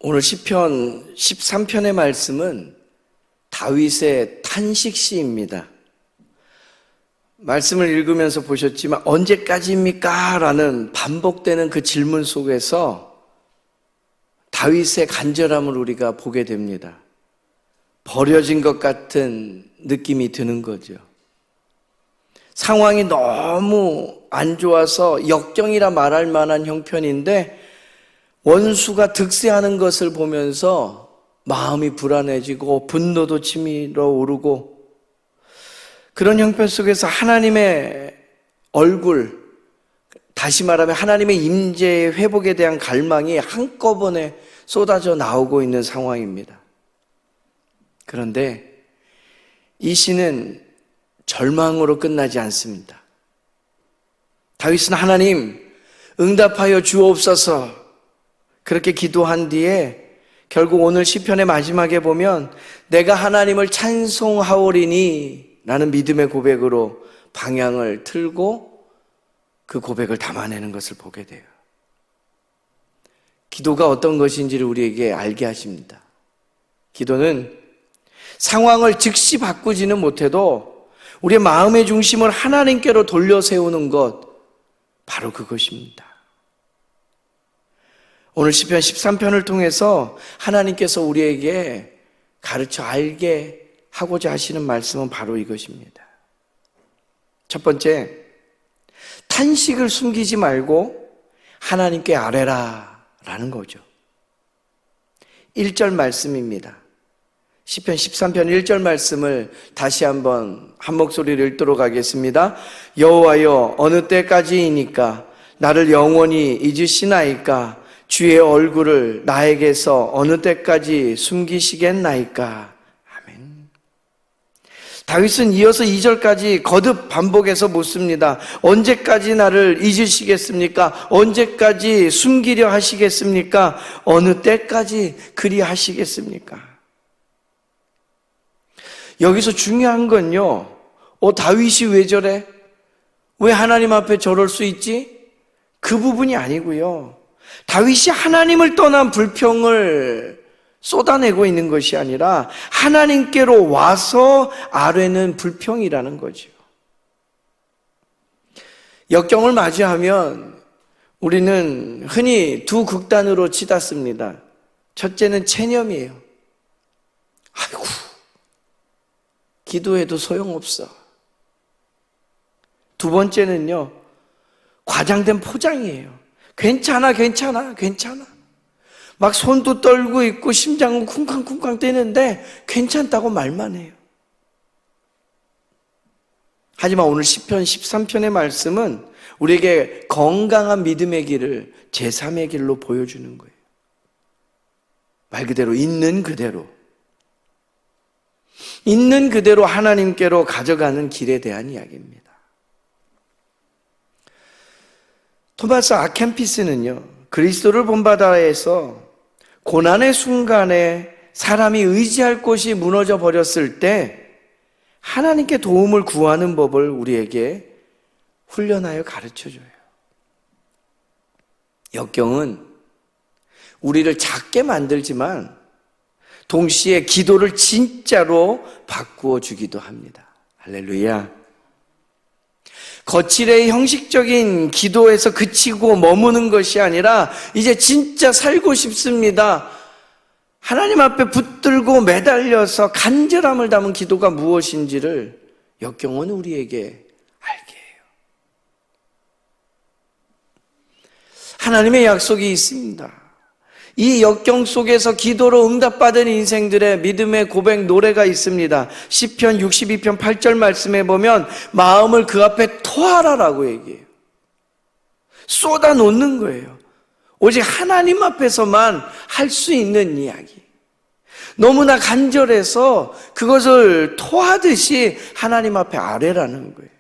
오늘 시편 13편의 말씀은 다윗의 탄식시입니다. 말씀을 읽으면서 보셨지만 언제까지입니까? 라는 반복되는 그 질문 속에서 다윗의 간절함을 우리가 보게 됩니다. 버려진 것 같은 느낌이 드는 거죠. 상황이 너무 안 좋아서 역경이라 말할 만한 형편인데 원수가 득세하는 것을 보면서 마음이 불안해지고 분노도 치밀어 오르고, 그런 형편 속에서 하나님의 얼굴, 다시 말하면 하나님의 임재의 회복에 대한 갈망이 한꺼번에 쏟아져 나오고 있는 상황입니다. 그런데 이 시는 절망으로 끝나지 않습니다. 다윗은 하나님 응답하여 주옵소서 그렇게 기도한 뒤에 결국 오늘 시편의 마지막에 보면 내가 하나님을 찬송하오리니 라는 믿음의 고백으로 방향을 틀고 그 고백을 담아내는 것을 보게 돼요. 기도가 어떤 것인지를 우리에게 알게 하십니다. 기도는 상황을 즉시 바꾸지는 못해도 우리의 마음의 중심을 하나님께로 돌려 세우는 것, 바로 그것입니다. 오늘 시편 13편을 통해서 하나님께서 우리에게 가르쳐 알게 하고자 하시는 말씀은 바로 이것입니다. 첫 번째, 탄식을 숨기지 말고 하나님께 아뢰라 라는 거죠. 1절 말씀입니다. 시편 13편 1절 말씀을 다시 한번 한 목소리로 읽도록 하겠습니다. 여호와여, 어느 때까지이니까 나를 영원히 잊으시나이까? 주의 얼굴을 나에게서 어느 때까지 숨기시겠나이까? 아멘. 다윗은 이어서 2절까지 거듭 반복해서 묻습니다. 언제까지 나를 잊으시겠습니까? 언제까지 숨기려 하시겠습니까? 어느 때까지 그리 하시겠습니까? 여기서 중요한 건요, 다윗이 왜 저래? 왜 하나님 앞에 저럴 수 있지? 그 부분이 아니고요, 다윗이 하나님을 떠난 불평을 쏟아내고 있는 것이 아니라 하나님께로 와서 아뢰는 불평이라는 거죠. 역경을 맞이하면 우리는 흔히 두 극단으로 치닫습니다. 첫째는 체념이에요. 아이고, 기도해도 소용없어. 두 번째는요, 과장된 포장이에요. 괜찮아. 막 손도 떨고 있고 심장은 쿵쾅쿵쾅 뛰는데 괜찮다고 말만 해요. 하지만 오늘 시편 13편의 말씀은 우리에게 건강한 믿음의 길을 제3의 길로 보여주는 거예요. 말 그대로 있는 그대로 하나님께로 가져가는 길에 대한 이야기입니다. 토마스 아켄피스는요, 그리스도를 본받아에서 고난의 순간에 사람이 의지할 곳이 무너져 버렸을 때 하나님께 도움을 구하는 법을 우리에게 훈련하여 가르쳐줘요. 역경은 우리를 작게 만들지만 동시에 기도를 진짜로 바꾸어 주기도 합니다. 할렐루야. 거칠의 형식적인 기도에서 그치고 머무는 것이 아니라 이제 진짜 살고 싶습니다. 하나님 앞에 붙들고 매달려서 간절함을 담은 기도가 무엇인지를 역경은 우리에게 알게 해요. 하나님의 약속이 있습니다. 이 역경 속에서 기도로 응답받은 인생들의 믿음의 고백 노래가 있습니다. 시편 62편 8절 말씀에 보면 마음을 그 앞에 토하라라고 얘기해요. 쏟아놓는 거예요. 오직 하나님 앞에서만 할 수 있는 이야기. 너무나 간절해서 그것을 토하듯이 하나님 앞에 아뢰라는 거예요.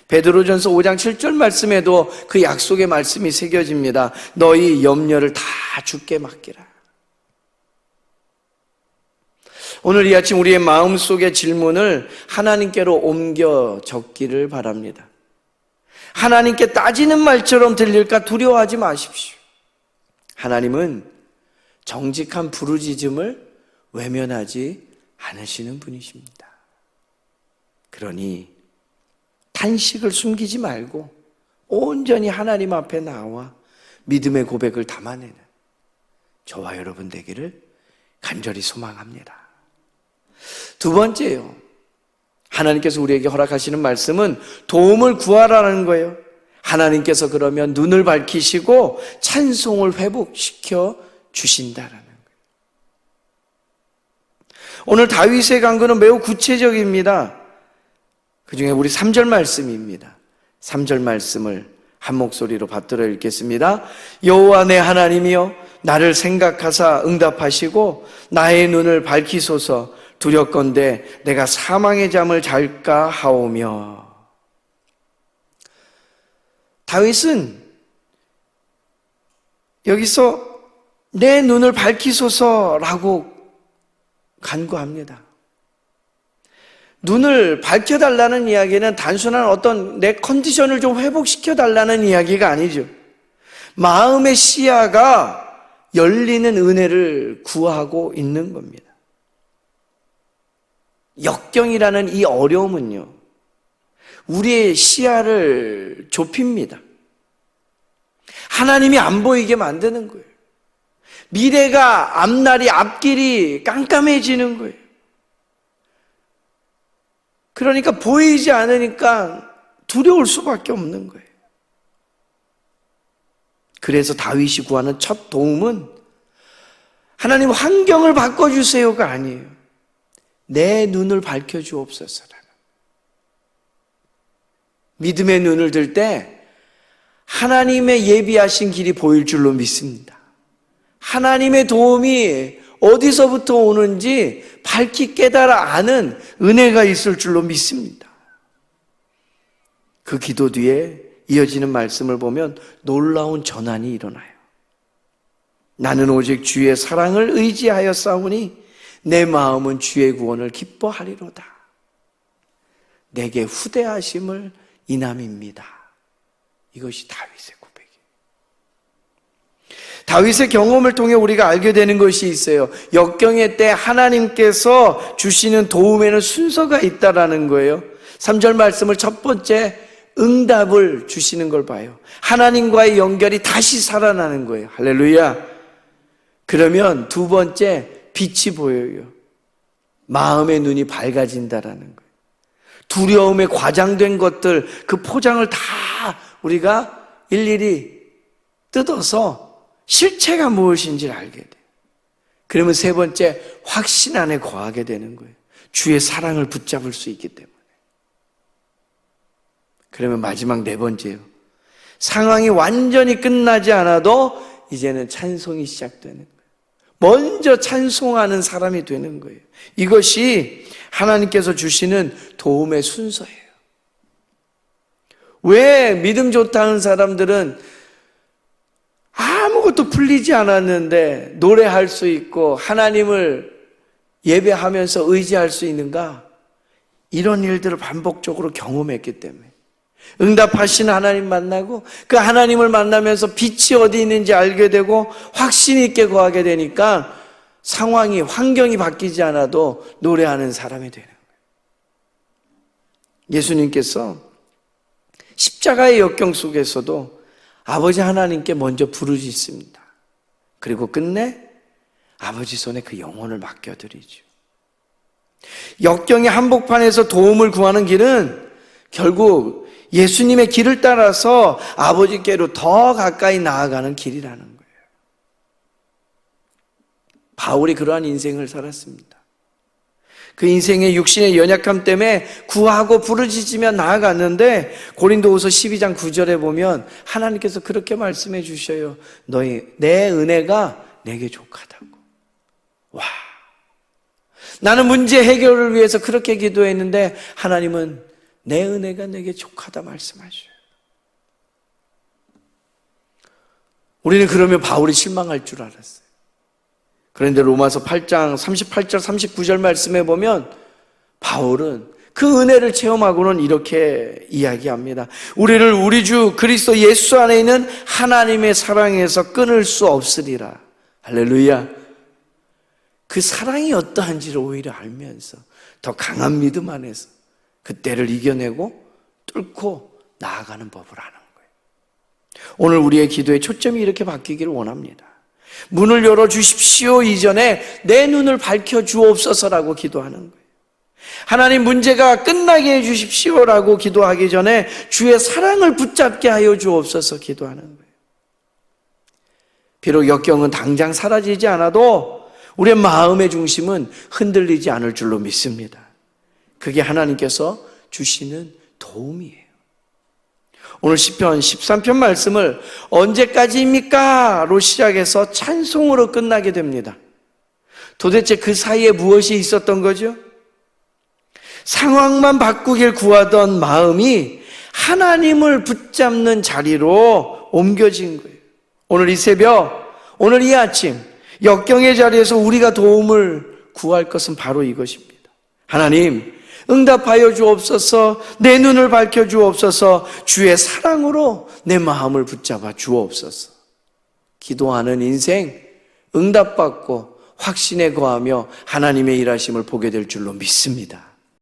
베드로전서 5장 7절 말씀에도 그 약속의 말씀이 새겨집니다. 너희 염려를 다 주께 맡기라. 오늘 이 아침 우리의 마음속의 질문을 하나님께로 옮겨 적기를 바랍니다. 하나님께 따지는 말처럼 들릴까 두려워하지 마십시오. 하나님은 정직한 부르짖음을 외면하지 않으시는 분이십니다. 그러니 탄식을 숨기지 말고 온전히 하나님 앞에 나와 믿음의 고백을 담아내는 저와 여러분 되기를 간절히 소망합니다. 두 번째요, 하나님께서 우리에게 허락하시는 말씀은 도움을 구하라는 거예요. 하나님께서 그러면 눈을 밝히시고 찬송을 회복시켜 주신다라는 거예요. 오늘 다윗의 간구는 매우 구체적입니다. 그 중에 우리 3절 말씀입니다. 3절 말씀을 한 목소리로 받들어 읽겠습니다. 여호와 내 하나님이여 나를 생각하사 응답하시고 나의 눈을 밝히소서. 두렵건대 내가 사망의 잠을 잘까 하오며. 다윗은 여기서 내 눈을 밝히소서라고 간구합니다. 눈을 밝혀달라는 이야기는 단순한 어떤 내 컨디션을 좀 회복시켜달라는 이야기가 아니죠. 마음의 시야가 열리는 은혜를 구하고 있는 겁니다. 역경이라는 이 어려움은요, 우리의 시야를 좁힙니다. 하나님이 안 보이게 만드는 거예요. 미래가, 앞날이, 앞길이 깜깜해지는 거예요. 그러니까 보이지 않으니까 두려울 수밖에 없는 거예요. 그래서 다윗이 구하는 첫 도움은 하나님 환경을 바꿔주세요가 아니에요. 내 눈을 밝혀주옵소서라는. 믿음의 눈을 들 때 하나님의 예비하신 길이 보일 줄로 믿습니다. 하나님의 도움이 어디서부터 오는지 밝히 깨달아 아는 은혜가 있을 줄로 믿습니다. 그 기도 뒤에 이어지는 말씀을 보면 놀라운 전환이 일어나요. 나는 오직 주의 사랑을 의지하여 싸우니 내 마음은 주의 구원을 기뻐하리로다. 내게 후대하심을 인함입니다. 이것이 다윗의 고백이에요. 다윗의 경험을 통해 우리가 알게 되는 것이 있어요. 역경의 때 하나님께서 주시는 도움에는 순서가 있다라는 거예요. 3절 말씀을 첫 번째 응답을 주시는 걸 봐요. 하나님과의 연결이 다시 살아나는 거예요. 할렐루야. 그러면 두 번째 빛이 보여요. 마음의 눈이 밝아진다라는 거예요. 두려움에 과장된 것들, 그 포장을 다 우리가 일일이 뜯어서 실체가 무엇인지를 알게 돼요. 그러면 세 번째 확신 안에 거하게 되는 거예요. 주의 사랑을 붙잡을 수 있기 때문에. 그러면 마지막 네 번째요. 상황이 완전히 끝나지 않아도 이제는 찬송이 시작되는 거예요. 먼저 찬송하는 사람이 되는 거예요. 이것이 하나님께서 주시는 도움의 순서예요. 왜 믿음 좋다는 사람들은 아무것도 풀리지 않았는데 노래할 수 있고 하나님을 예배하면서 의지할 수 있는가? 이런 일들을 반복적으로 경험했기 때문에. 응답하신 하나님 만나고 그 하나님을 만나면서 빛이 어디 있는지 알게 되고 확신 있게 거하게 되니까 상황이, 환경이 바뀌지 않아도 노래하는 사람이 되는 거예요. 예수님께서 십자가의 역경 속에서도 아버지 하나님께 먼저 부르짖습니다. 그리고 끝내 아버지 손에 그 영혼을 맡겨드리죠. 역경의 한복판에서 도움을 구하는 길은 결국 예수님의 길을 따라서 아버지께로 더 가까이 나아가는 길이라는 거예요. 바울이 그러한 인생을 살았습니다. 그 인생의 육신의 연약함 때문에 구하고 부르짖으며 나아갔는데 고린도후서 12장 9절에 보면 하나님께서 그렇게 말씀해 주셔요. 내 은혜가 내게 족하다고. 와, 나는 문제 해결을 위해서 그렇게 기도했는데 하나님은 내 은혜가 내게 족하다 말씀하셔요. 우리는 그러면 바울이 실망할 줄 알았어요. 그런데 로마서 8장 38절 39절 말씀에 보면 바울은 그 은혜를 체험하고는 이렇게 이야기합니다. 우리를 우리 주 그리스도 예수 안에 있는 하나님의 사랑에서 끊을 수 없으리라. 할렐루야. 그 사랑이 어떠한지를 오히려 알면서 더 강한 믿음 안에서 그때를 이겨내고 뚫고 나아가는 법을 아는 거예요. 오늘 우리의 기도의 초점이 이렇게 바뀌기를 원합니다. 문을 열어주십시오 이전에 내 눈을 밝혀주옵소서라고 기도하는 거예요. 하나님, 문제가 끝나게 해주십시오라고 기도하기 전에 주의 사랑을 붙잡게 하여 주옵소서 기도하는 거예요. 비록 역경은 당장 사라지지 않아도 우리의 마음의 중심은 흔들리지 않을 줄로 믿습니다. 그게 하나님께서 주시는 도움이에요. 오늘 시편 13편 말씀을 언제까지입니까? 로 시작해서 찬송으로 끝나게 됩니다. 도대체 그 사이에 무엇이 있었던 거죠? 상황만 바꾸길 구하던 마음이 하나님을 붙잡는 자리로 옮겨진 거예요. 오늘 이 새벽, 오늘 이 아침 역경의 자리에서 우리가 도움을 구할 것은 바로 이것입니다. 하나님, 응답하여 주옵소서. 내 눈을 밝혀 주옵소서. 주의 사랑으로 내 마음을 붙잡아 주옵소서. 기도하는 인생 응답받고 확신에 거하며 하나님의 일하심을 보게 될 줄로 믿습니다.